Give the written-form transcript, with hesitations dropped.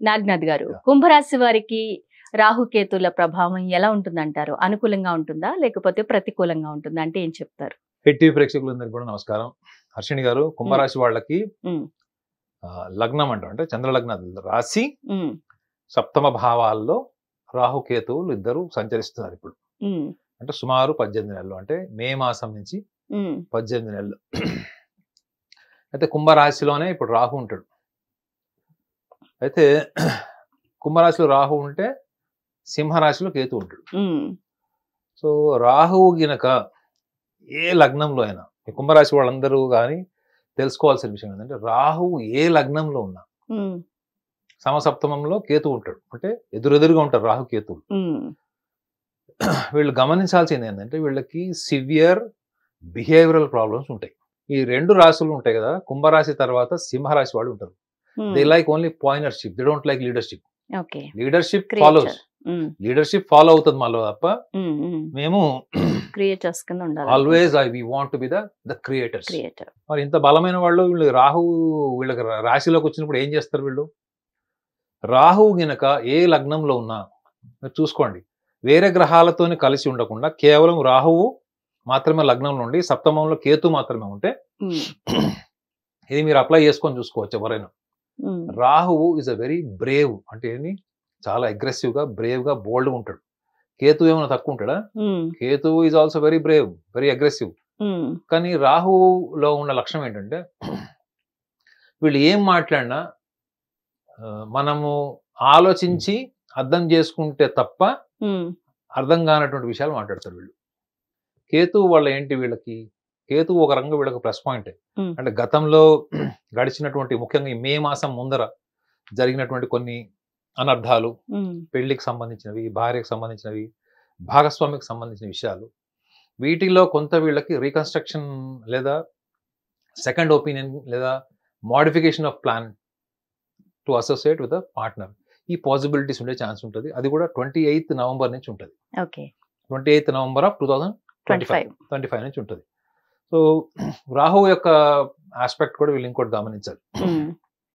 నాగనాథ్ గారు, కుంభరాశి వారికి రాహుకేతుల ప్రభావం ఎలా ఉంటుందంటారు? అనుకూలంగా ఉంటుందా లేకపోతే ప్రతికూలంగా ఉంటుందా? అంటే ఏం చెప్తారు? హిట్ ప్రేక్షకులందరికీ కూడా నమస్కారం. హర్షిణి గారు, కుంభరాశి వాళ్ళకి లగ్నం అంటే చంద్రలగ్న రాశి సప్తమ భావాల్లో రాహుకేతువులు ఇద్దరు సంచరిస్తున్నారు ఇప్పుడు. అంటే సుమారు 18 నెలలు, అంటే మే మాసం నుంచి 18 నెలలు. అయితే కుంభరాశిలోనే ఇప్పుడు రాహు ఉంటాడు. అయితే కుంభరాశిలో రాహు ఉంటే సింహరాశిలో కేతు ఉంటాడు. సో రాహువు గినక ఏ లగ్నంలో అయినా, కుంభరాశి వాళ్ళందరూ కానీ తెలుసుకోవాల్సిన విషయం ఏంటంటే, రాహువు ఏ లగ్నంలో ఉన్నా సమసప్తమంలో కేతు ఉంటాడు. అంటే ఎదురెదురుగా ఉంటారు రాహు కేతువులు. వీళ్ళు గమనించాల్సింది ఏంటంటే, వీళ్ళకి సివియర్ బిహేవియరల్ ప్రాబ్లమ్స్ ఉంటాయి. ఈ రెండు రాశులు ఉంటాయి కదా, కుంభరాశి తర్వాత సింహరాశి వాళ్ళు ఉంటారు. They like only pioneership, they don't like leadership. Leadership follows, leadership follow అవుతుంది మాలో తప్ప మేము క్రియేటర్స్ కింద ఉండాలి. Always we want to be the creators. మరి ఇంత బలమైన వాళ్ళు వీళ్ళు రాహు వీళ్ళకి రాశిలోకి వచ్చినప్పుడు ఏం చేస్తారు వీళ్ళు? రాహువు గినక ఏ లగ్నంలో ఉన్నా మీరు చూసుకోండి, వేరే గ్రహాలతోని కలిసి ఉండకుండా కేవలం రాహువు మాత్రమే లగ్నంలో ఉండి సప్తమంలో కేతు మాత్రమే ఉంటే, ఇది మీరు అప్లై చేసుకొని చూసుకోవచ్చు ఎవరైనా. రాహువు ఇస్ అ వెరీ బ్రేవ్, అంటే ఏంది, చాలా అగ్రెసివ్ గా, బ్రేవ్ గా, బోల్డ్ గా ఉంటాడు. కేతు ఏమైనా తక్కువ ఉంటాడా? Ketu is also very Brave, very aggressive. కానీ రాహులో ఉన్న లక్షణం ఏంటంటే, వీళ్ళు ఏం మాట్లాడినా మనము ఆలోచించి అర్థం చేసుకుంటే తప్ప అర్థం కానటువంటి విషయాలు మాట్లాడతారు వీళ్ళు. కేతు వల్ల ఏంటి వీళ్ళకి? కేతు ఒక రంగం వీళ్ళకి ప్లస్ పాయింట్. అంటే గతంలో గడిచినటువంటి, ముఖ్యంగా ఈ మే మాసం ముందర జరిగినటువంటి కొన్ని అనర్థాలు, పెళ్లికి సంబంధించినవి, భార్యకు సంబంధించినవి, భాగస్వామికి సంబంధించిన విషయాలు, వీటిలో కొంత వీళ్ళకి రీకన్స్ట్రక్షన్ లేదా సెకండ్ ఒపీనియన్ లేదా modification of plan to associate with a partner, ఈ పాసిబిలిటీస్ ఉండే ఛాన్స్ ఉంటుంది. అది కూడా 28th నవంబర్ నుంచి ఉంటుంది. 28th నవంబర్ ఆఫ్ 2025 నుంచి ఉంటుంది. సో రాహు యొక్క ఆస్పెక్ట్ కూడా వీళ్ళు ఇంకోటి గమనించాలి.